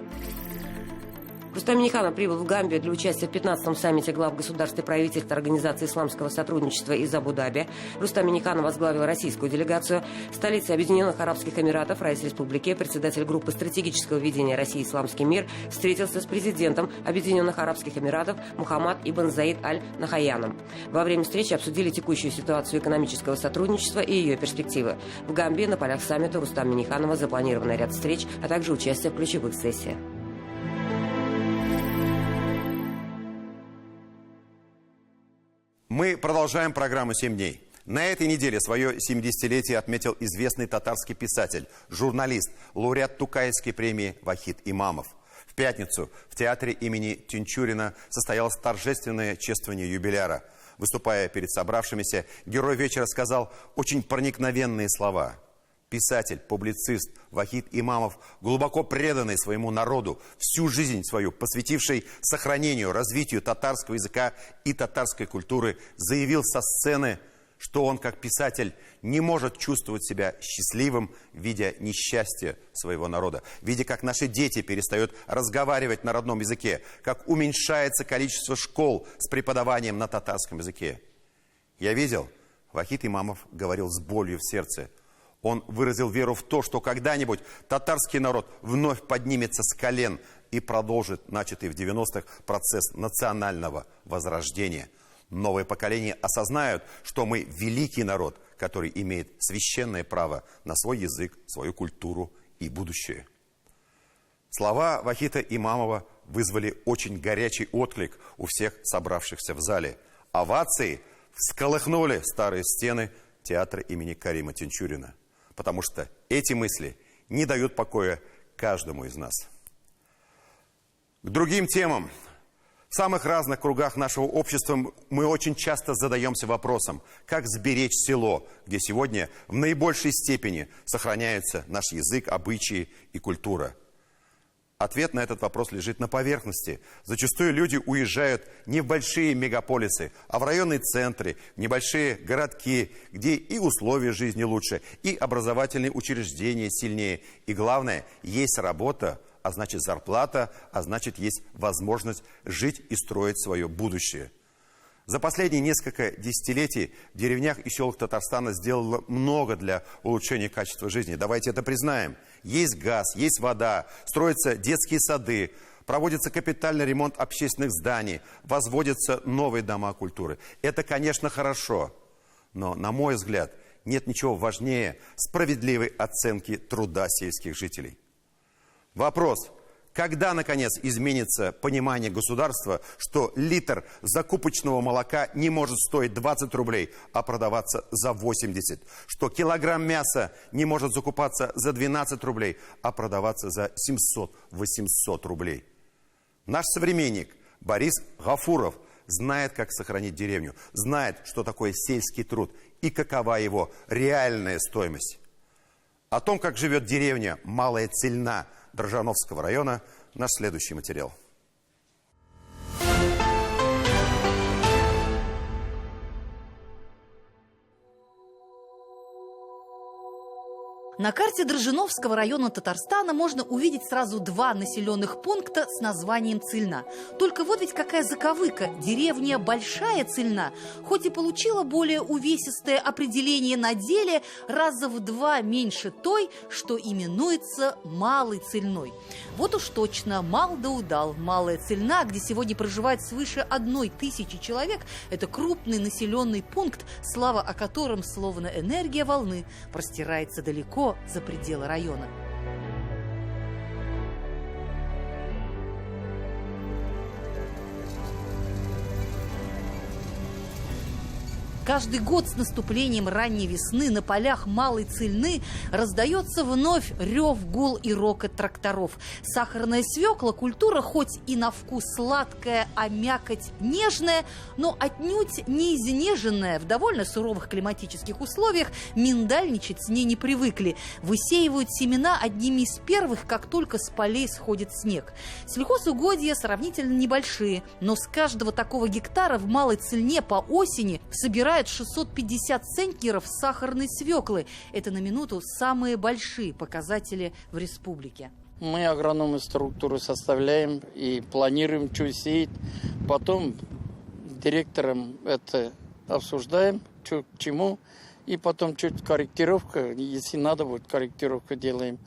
Рустам Минниханов прибыл в Гамбию для участия в 15-м саммите глав государств и правительств Организации исламского сотрудничества из Абу-Даби. Рустам Минниханов возглавил российскую делегацию. В столице Объединенных Арабских Эмиратов, Раис республики, председатель группы стратегического ведения России «Исламский мир», встретился с президентом Объединенных Арабских Эмиратов Мухаммад ибн Заид аль-Нахаяном. Во время встречи обсудили текущую ситуацию экономического сотрудничества и ее перспективы. В Гамбии на полях саммита Рустама Минниханова запланирован ряд встреч, а также участие в ключевых сессиях. Мы продолжаем программу «7 дней». На этой неделе свое 70-летие отметил известный татарский писатель, журналист, лауреат Тукаевской премии Вахид Имамов. В пятницу в театре имени Тинчурина состоялось торжественное чествование юбиляра. Выступая перед собравшимися, герой вечера сказал очень проникновенные слова. Писатель, публицист Вахид Имамов, глубоко преданный своему народу, всю жизнь свою посвятивший сохранению, развитию татарского языка и татарской культуры, заявил со сцены, что он, как писатель, не может чувствовать себя счастливым, видя несчастье своего народа, видя, как наши дети перестают разговаривать на родном языке, как уменьшается количество школ с преподаванием на татарском языке. Я видел, Вахид Имамов говорил с болью в сердце. Он выразил веру в то, что когда-нибудь татарский народ вновь поднимется с колен и продолжит начатый в 90-х процесс национального возрождения. Новые поколения осознают, что мы великий народ, который имеет священное право на свой язык, свою культуру и будущее. Слова Вахида Имамова вызвали очень горячий отклик у всех собравшихся в зале. Овации всколыхнули старые стены театра имени Карима Тинчурина. Потому что эти мысли не дают покоя каждому из нас. К другим темам. В самых разных кругах нашего общества мы очень часто задаемся вопросом, как сберечь село, где сегодня в наибольшей степени сохраняются наш язык, обычаи и культура. Ответ на этот вопрос лежит на поверхности. Зачастую люди уезжают не в большие мегаполисы, а в районные центры, в небольшие городки, где и условия жизни лучше, и образовательные учреждения сильнее. И главное, есть работа, а значит зарплата, а значит есть возможность жить и строить свое будущее. За последние несколько десятилетий в деревнях и селах Татарстана сделано много для улучшения качества жизни. Давайте это признаем. Есть газ, есть вода, строятся детские сады, проводится капитальный ремонт общественных зданий, возводятся новые дома культуры. Это, конечно, хорошо, но, на мой взгляд, нет ничего важнее справедливой оценки труда сельских жителей. Вопрос. Когда, наконец, изменится понимание государства, что литр закупочного молока не может стоить 20 рублей, а продаваться за 80? Что килограмм мяса не может закупаться за 12 рублей, а продаваться за 700-800 рублей? Наш современник Борис Гафуров знает, как сохранить деревню, знает, что такое сельский труд и какова его реальная стоимость. О том, как живет деревня Малая Цельна Дрожжановского района, наш следующий материал. На карте Дрожжановского района Татарстана можно увидеть сразу два населенных пункта с названием Цельна. Только вот ведь какая заковыка. Деревня Большая Цельна, хоть и получила более увесистое определение на деле, раза в 2 меньше той, что именуется Малой Цельной. Вот уж точно, мал да удал. Малая Цельна, где сегодня проживает свыше 1000 человек, это крупный населенный пункт, слава о котором, словно энергия волны, простирается далеко за пределы района. Каждый год с наступлением ранней весны на полях Малой Цельны раздается вновь рев, гул и рокот тракторов. Сахарная свекла – культура хоть и на вкус сладкая, а мякоть нежная, но отнюдь не изнеженная. В довольно суровых климатических условиях миндальничать с ней не привыкли. Высеивают семена одними из первых, как только с полей сходит снег. Сельхозугодья сравнительно небольшие, но с каждого такого гектара в Малой Цельне по осени собирают 650 центнеров сахарной свеклы. Это на минуту самые большие показатели в республике. Мы агрономы структуру составляем и планируем, что сеять. Потом директором это обсуждаем, что к чему. И потом чуть корректировка, если надо будет, корректировку делаем.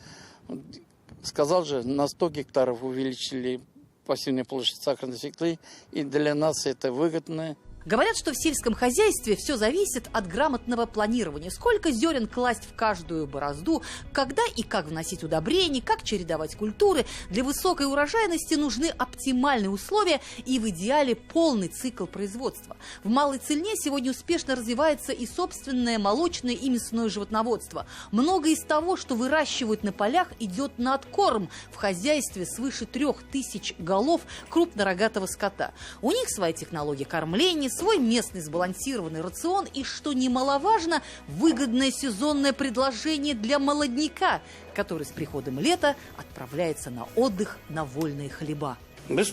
Сказал же, на 100 гектаров увеличили пассивную площадь сахарной свеклы, и для нас это выгодно. Говорят, что в сельском хозяйстве все зависит от грамотного планирования. Сколько зерен класть в каждую борозду, когда и как вносить удобрения, как чередовать культуры. Для высокой урожайности нужны оптимальные условия и в идеале полный цикл производства. В Малой Цельне сегодня успешно развивается и собственное молочное и мясное животноводство. Многое из того, что выращивают на полях, идет на откорм. В хозяйстве свыше 3000 голов крупнорогатого скота. У них своя технология кормления, свой местный сбалансированный рацион и, что немаловажно, выгодное сезонное предложение для молодняка, который с приходом лета отправляется на отдых на вольные хлеба. С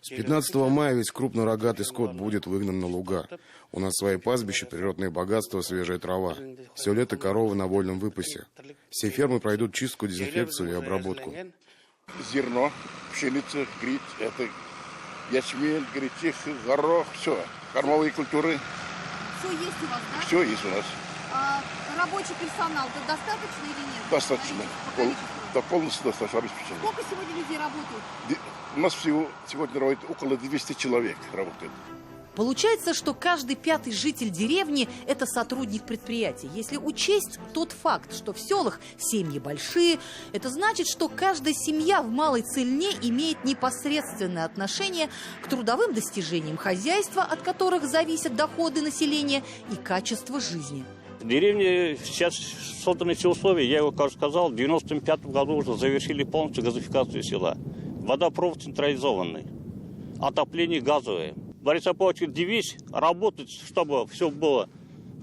15 мая весь крупнорогатый скот будет выгнан на луга. У нас свои пастбища, природные богатства, свежая трава. Все лето коровы на вольном выпасе. Все фермы пройдут чистку, дезинфекцию и обработку. Зерно, пшеница, гречь, это ячмень, гречих, горох, все. Кормовые культуры. Все есть у вас, да? Все есть у нас. Рабочий персонал, это достаточно или нет? Достаточно. Да, полностью достаточно обеспечено. Сколько сегодня людей работают? У нас всего сегодня работает около 200 человек работает. Получается, что каждый пятый житель деревни – это сотрудник предприятия. Если учесть тот факт, что в селах семьи большие, это значит, что каждая семья в Малой Цельне имеет непосредственное отношение к трудовым достижениям хозяйства, от которых зависят доходы населения и качество жизни. В деревне сейчас созданы все условия. Я его, как сказал, в 1995 году уже завершили полностью газификацию села. Водопровод централизованный, отопление газовое. Борис Аполлович девиз – работать, чтобы все было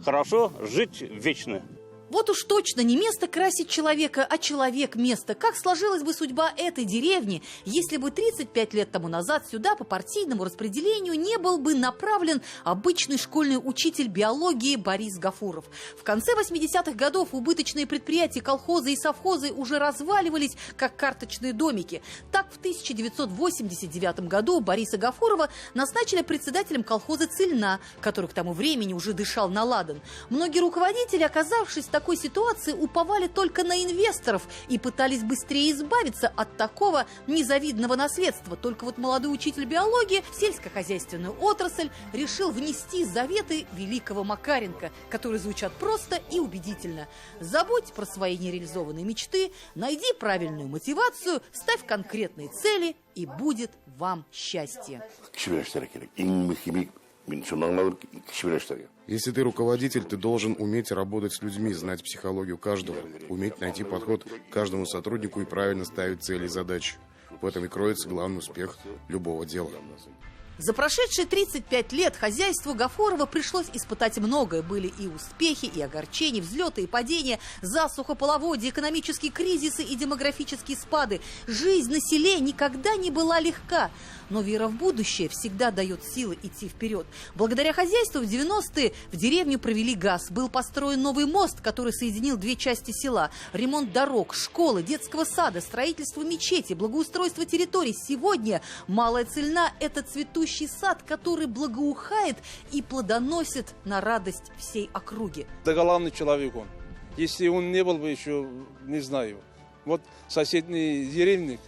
хорошо, жить вечно. Вот уж точно не место красит человека, а человек место. Как сложилась бы судьба этой деревни, если бы 35 лет тому назад сюда по партийному распределению не был бы направлен обычный школьный учитель биологии Борис Гафуров. В конце 80-х годов убыточные предприятия, колхозы и совхозы уже разваливались, как карточные домики. Так, в 1989 году Бориса Гафурова назначили председателем колхоза «Цельна», который к тому времени уже дышал на ладан. Многие руководители, оказавшись в такой ситуации, уповали только на инвесторов и пытались быстрее избавиться от такого незавидного наследства. Только вот молодой учитель биологии в сельскохозяйственную отрасль решил внести заветы великого Макаренко, которые звучат просто и убедительно. Забудь про свои нереализованные мечты, найди правильную мотивацию, ставь конкретные цели, и будет вам счастье. Если ты руководитель, ты должен уметь работать с людьми, знать психологию каждого, уметь найти подход к каждому сотруднику и правильно ставить цели и задачи. В этом и кроется главный успех любого дела. За прошедшие 35 лет хозяйству Гафурова пришлось испытать многое. Были и успехи, и огорчения, взлеты и падения, засуха, половодье, экономические кризисы и демографические спады. Жизнь на селе никогда не была легка. Но вера в будущее всегда дает силы идти вперед. Благодаря хозяйству в 90-е в деревню провели газ. Был построен новый мост, который соединил две части села. Ремонт дорог, школы, детского сада, строительство мечети, благоустройство территорий. Сегодня Малая Цельна – это цветущий сад, который благоухает и плодоносит на радость всей округи. Да главный человек он. Если он не был бы еще, не знаю. Вот соседние деревни,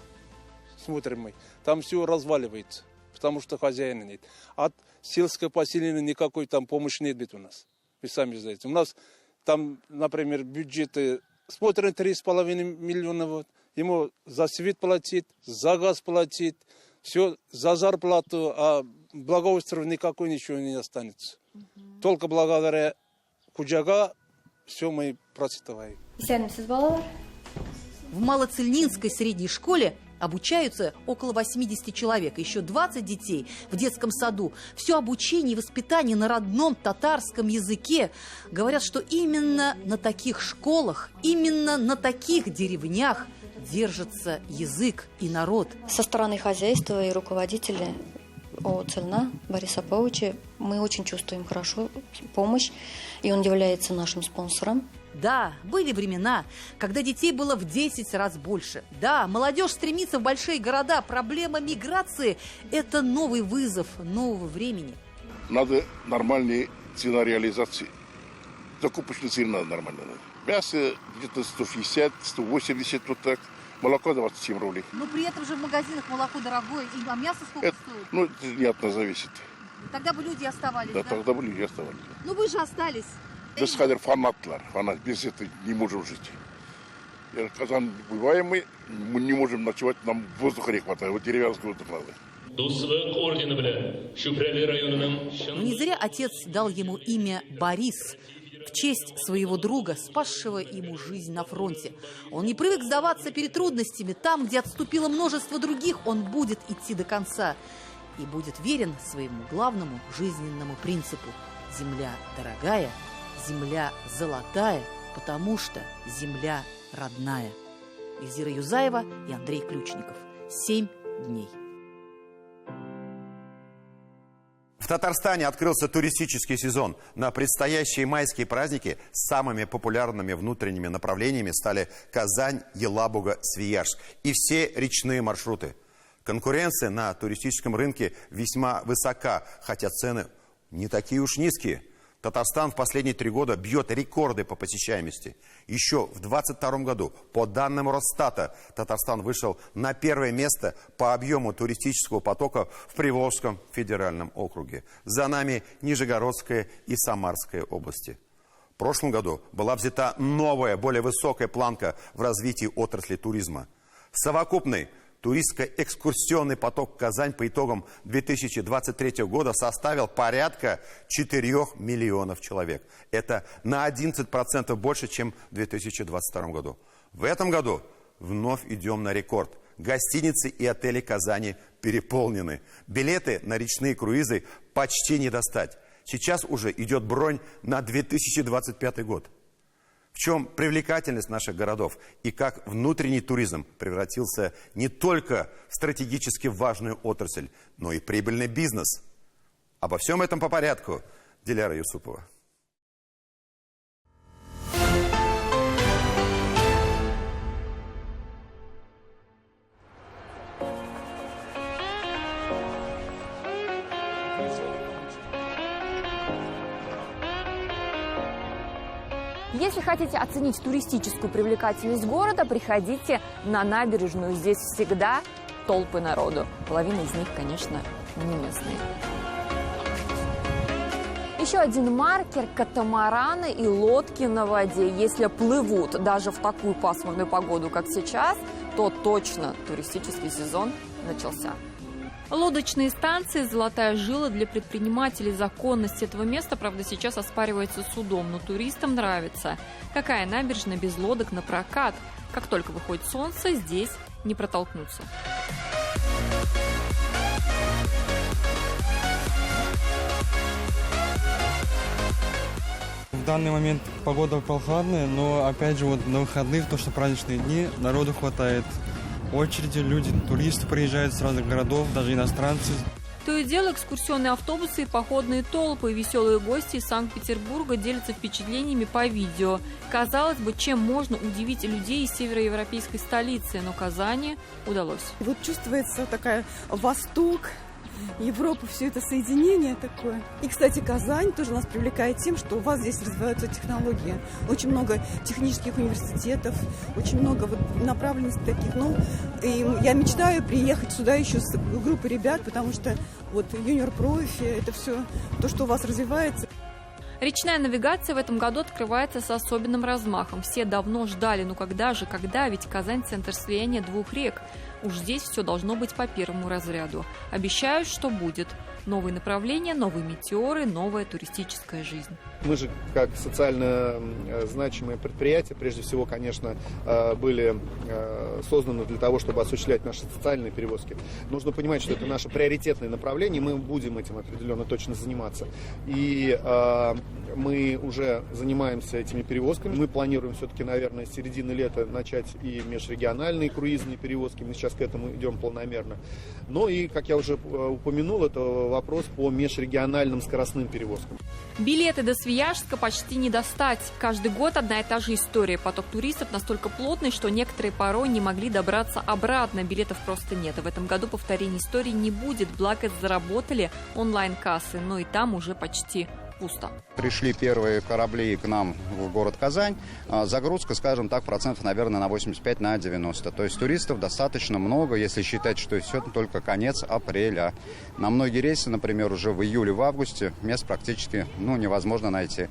смотрим мы, там все разваливается, потому что хозяина нет. От сельского поселения никакой там помощи нет у нас. Вы сами знаете. У нас там, например, бюджеты, смотрим, 3,5 миллиона. Вот. Ему за свет платит, за газ платит, Все за зарплату, а благоустройства никакой ничего не останется. Только благодаря Куджага все мы процветаем. В Малоцельнинской средней школе обучаются около 80 человек, еще 20 детей в детском саду. Все обучение и воспитание на родном татарском языке. Говорят, что именно на таких школах, именно на таких деревнях держится язык и народ. Со стороны хозяйства и руководителя ООЦ-ЛНА Бориса Павловича мы очень чувствуем хорошо помощь, и он является нашим спонсором. Да, были времена, когда детей было в 10 раз больше. Да, молодежь стремится в большие города. Проблема миграции – это новый вызов нового времени. Надо нормальные цена реализации. Закупочная цена надо нормальная. Мясо где-то 160, 180, вот так. Молоко 27 рублей. Но при этом же в магазинах молоко дорогое, а мясо сколько стоит? Ну, это не от нас зависит. Тогда бы люди оставались, да? Тогда бы люди оставались. Ну, вы же остались. Без хадер фанатлар. Без этого не можем жить. Казан бываем мы не можем ночевать, нам воздуха не хватает. Вот деревянский воздух надо. Но не зря отец дал ему имя Борис, в честь своего друга, спасшего ему жизнь на фронте. Он не привык сдаваться перед трудностями. Там, где отступило множество других, он будет идти до конца и будет верен своему главному жизненному принципу. Земля дорогая, земля золотая, потому что земля родная. Эльзира Юзаева и Андрей Ключников. 7 дней. В Татарстане открылся туристический сезон. На предстоящие майские праздники самыми популярными внутренними направлениями стали Казань, Елабуга, Свияжск и все речные маршруты. Конкуренция на туристическом рынке весьма высока, хотя цены не такие уж низкие. Татарстан в последние 3 года бьет рекорды по посещаемости. Еще в 2022 году, по данным Росстата, Татарстан вышел на 1-е место по объему туристического потока в Приволжском федеральном округе. За нами Нижегородская и Самарская области. В прошлом году была взята новая, более высокая планка в развитии отрасли туризма. Совокупный туристско-экскурсионный поток в Казань по итогам 2023 года составил порядка 4 миллионов человек. Это на 11% больше, чем в 2022 году. В этом году вновь идем на рекорд. Гостиницы и отели Казани переполнены. Билеты на речные круизы почти не достать. Сейчас уже идет бронь на 2025 год. В чем привлекательность наших городов и как внутренний туризм превратился не только в стратегически важную отрасль, но и прибыльный бизнес. Обо всем этом по порядку. Диляра Юсупова. Если хотите оценить туристическую привлекательность города, приходите на набережную. Здесь всегда толпы народу. Половина из них, конечно, не местные. Еще один маркер – катамараны и лодки на воде. Если плывут даже в такую пасмурную погоду, как сейчас, то точно туристический сезон начался. Лодочные станции – золотая жила для предпринимателей. Законность этого места, правда, сейчас оспаривается судом, но туристам нравится. Какая набережная без лодок на прокат? Как только выходит солнце, здесь не протолкнуться. В данный момент погода прохладная, но опять же вот на выходных, то что праздничные дни, народу хватает. Очереди, люди, туристы приезжают с разных городов, даже иностранцы. То и дело экскурсионные автобусы и походные толпы. Веселые гости из Санкт-Петербурга делятся впечатлениями по видео. Казалось бы, чем можно удивить людей из североевропейской столицы, но Казани удалось. Вот чувствуется такая Восток, Европа, все это соединение такое. И, кстати, Казань тоже нас привлекает тем, что у вас здесь развиваются технологии. Очень много технических университетов, очень много вот направленностей таких. Ну, и я мечтаю приехать сюда еще с группой ребят, потому что вот юниор-профи, это все то, что у вас развивается. Речная навигация в этом году открывается с особенным размахом. Все давно ждали, ну когда же, когда? Ведь Казань – центр слияния 2 рек. Уж здесь все должно быть по первому разряду. Обещают, что будет. Новые направления, новые метеоры, новая туристическая жизнь. Мы же, как социально значимое предприятие, прежде всего, конечно, были созданы для того, чтобы осуществлять наши социальные перевозки. Нужно понимать, что это наше приоритетное направление, и мы будем этим определенно точно заниматься. И мы уже занимаемся этими перевозками. Мы планируем все-таки, наверное, с середины лета начать и межрегиональные круизные перевозки. Мы сейчас к этому идем планомерно. Но и, как я уже упомянул, это вопрос по межрегиональным скоростным перевозкам. Билеты до Свияжска почти не достать. Каждый год одна и та же история. Поток туристов настолько плотный, что некоторые порой не могли добраться обратно. Билетов просто нет. В этом году повторения истории не будет. Благо заработали онлайн-кассы, но и там уже почти пусто. Пришли первые корабли к нам в город Казань. Загрузка, скажем так, процентов, наверное, на 85-90. То есть туристов достаточно много, если считать, что все только конец апреля. На многие рейсы, например, уже в июле, в августе мест практически невозможно найти.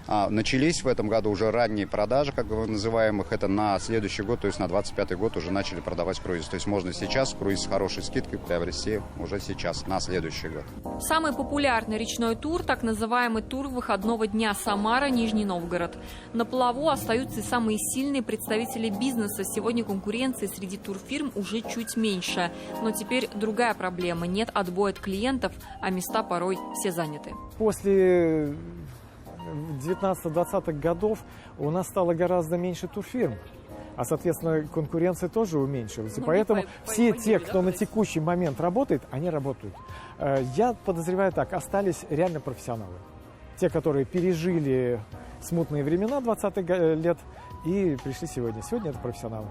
Начались в этом году уже ранние продажи, как бы называемых, это на следующий год, то есть на 25-й год уже начали продавать круиз. То есть можно сейчас круиз с хорошей скидкой приобрести уже сейчас, на следующий год. Самый популярный речной тур, так называемый тур выходного дня Самара-Нижний Новгород. На плаву остаются и самые сильные представители бизнеса. Сегодня конкуренции среди турфирм уже чуть меньше. Но теперь другая проблема. Нет отбоя от клиентов, а места порой все заняты. После 19-20-х годов у нас стало гораздо меньше турфирм, а, соответственно, конкуренция тоже уменьшилась. И поэтому все те, кто на текущий момент работает, они работают. Я подозреваю так, остались реально профессионалы. Те, которые пережили смутные времена 20-х лет и пришли сегодня. Сегодня это профессионалы.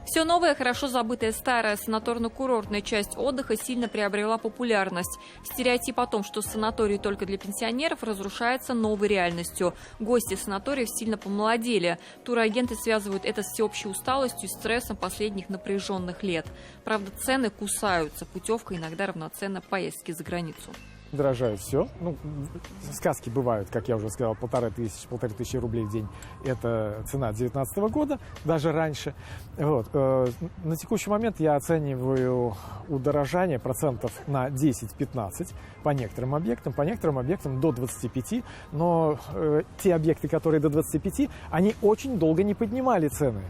Все новое, хорошо забытая старая санаторно-курортная часть отдыха сильно приобрела популярность. Стереотип о том, что санаторий только для пенсионеров, разрушается новой реальностью. Гости санаториев сильно помолодели. Турагенты связывают это с всеобщей усталостью и стрессом последних напряженных лет. Правда, цены кусаются. Путевка иногда равноценна поездке за границу. Дорожает все. Сказки бывают, как я уже сказал, 1500 рублей в день. Это цена 2019 года, даже раньше. Вот. На текущий момент я оцениваю удорожание процентов на 10-15 по некоторым объектам до 25%. Но те объекты, которые до 25%, они очень долго не поднимали цены.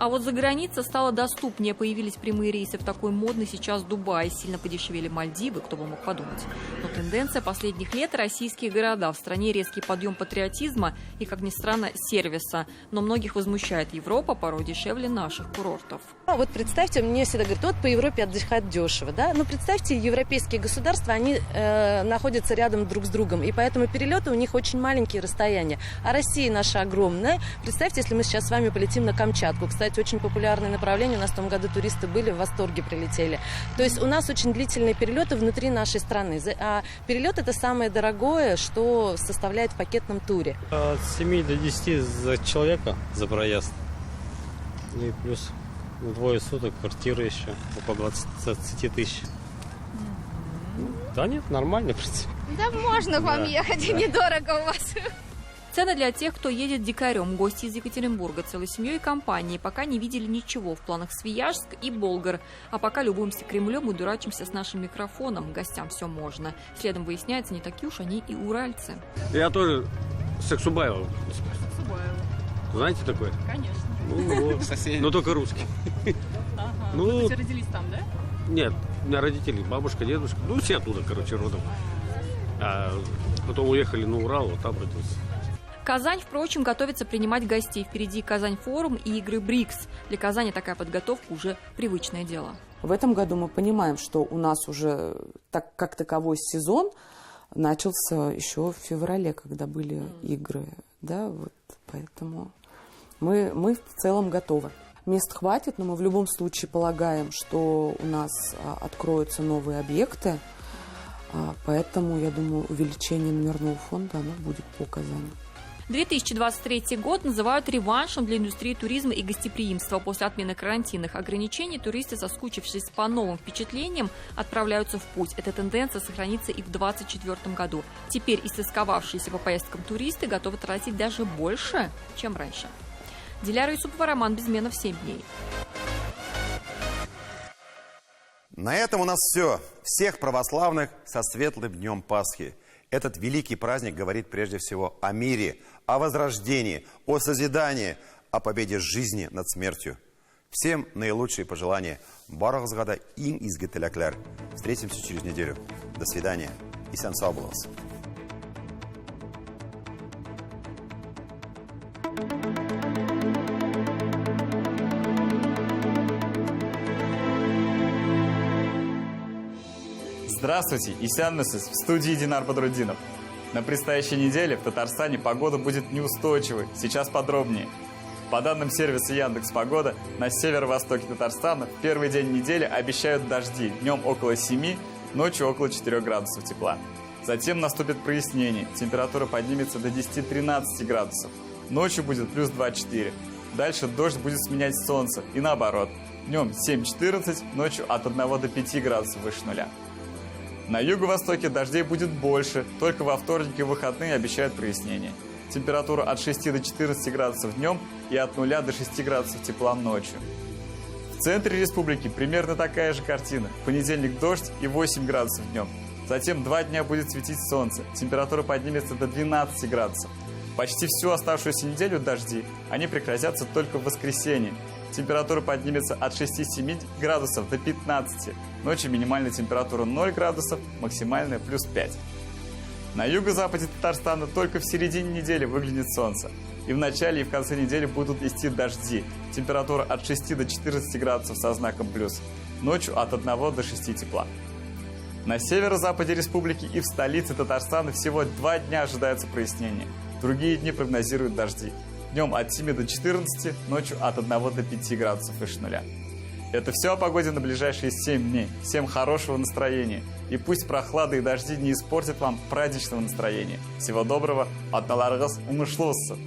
А вот за граница стало доступнее. Появились прямые рейсы в такой модный сейчас Дубай. Сильно подешевели Мальдивы, кто бы мог подумать. Но тенденция последних лет – российские города. В стране резкий подъем патриотизма и, как ни странно, сервиса. Но многих возмущает Европа, порой дешевле наших курортов. Вот представьте, мне всегда говорят, вот по Европе отдыхать дешево, да? Но представьте, европейские государства, они находятся рядом друг с другом. И поэтому перелеты у них очень маленькие расстояния. А Россия наша огромная. Представьте, если мы сейчас с вами полетим на Камчатку. Кстати, очень популярное направление. У нас в том году туристы были, в восторге прилетели. То есть у нас очень длительные перелеты внутри нашей страны. А перелет – это самое дорогое, что составляет в пакетном туре. От 7 до 10 за человека, за проезд. И плюс двое суток, квартира еще по 20 тысяч. Да нет, нормально, в принципе. Да можно вам ехать, и недорого у вас. Цены для тех, кто едет дикарем. Гости из Екатеринбурга целой семьей и компанией пока не видели ничего. В планах Свияжск и Болгар. А пока любуемся Кремлем и дурачимся с нашим микрофоном. Гостям все можно. Следом выясняется, не такие уж они и уральцы. Я тоже Саксубаева. Знаете такое? Конечно. Но только русский. Вы все родились там, да? Нет, у меня родители, бабушка, дедушка. Все оттуда, родом. А потом уехали на Урал, вот там родился. Казань, впрочем, готовится принимать гостей. Впереди Казань-форум и игры БРИКС. Для Казани такая подготовка уже привычное дело. В этом году мы понимаем, что у нас уже как таковой сезон начался еще в феврале, когда были игры. Да, вот, поэтому мы в целом готовы. Мест хватит, но мы в любом случае полагаем, что у нас откроются новые объекты. Поэтому, я думаю, увеличение номерного фонда оно будет по Казани. 2023 год называют реваншем для индустрии туризма и гостеприимства. После отмены карантинных ограничений туристы, соскучившись по новым впечатлениям, отправляются в путь. Эта тенденция сохранится и в 2024 году. Теперь истосковавшиеся по поездкам туристы готовы тратить даже больше, чем раньше. Диляра Юсупова, Роман Безменов, 7 дней. На этом у нас все. Всех православных со светлым днем Пасхи. Этот великий праздник говорит прежде всего о мире, о возрождении, о созидании, о победе жизни над смертью. Всем наилучшие пожелания. Барахзгада им изготеляклер. Встретимся через неделю. До свидания. И сан сау болыңыз. Здравствуйте, Исянмысыз, в студии Динар Бадрудинов. На предстоящей неделе в Татарстане погода будет неустойчивой. Сейчас подробнее. По данным сервиса Яндекс.Погода, на северо-востоке Татарстана в первый день недели обещают дожди. Днем около 7, ночью около 4 градусов тепла. Затем наступит прояснение. Температура поднимется до 10-13 градусов. Ночью будет плюс 2-4. Дальше дождь будет сменять солнце. И наоборот. Днем 7-14, ночью от 1 до 5 градусов выше нуля. На юго-востоке дождей будет больше, только во вторник и выходные обещают прояснение. Температура от 6 до 14 градусов днем и от 0 до 6 градусов тепла ночью. В центре республики примерно такая же картина. В понедельник дождь и 8 градусов днем. Затем 2 дня будет светить солнце, температура поднимется до 12 градусов. Почти всю оставшуюся неделю дожди, они прекратятся только в воскресенье. Температура поднимется от 6-7 градусов до 15. Ночью минимальная температура 0 градусов, максимальная плюс 5. На юго-западе Татарстана только в середине недели выглянет солнце. И в начале, и в конце недели будут идти дожди. Температура от 6 до 14 градусов со знаком плюс. Ночью от 1 до 6 тепла. На северо-западе республики и в столице Татарстана всего 2 дня ожидается прояснение. Другие дни прогнозируют дожди. Днем от 7 до 14, ночью от 1 до 5 градусов выше нуля. Это все о погоде на ближайшие 7 дней. Всем хорошего настроения. И пусть прохлада и дожди не испортят вам праздничного настроения. Всего доброго. Аталаргас умышлосы.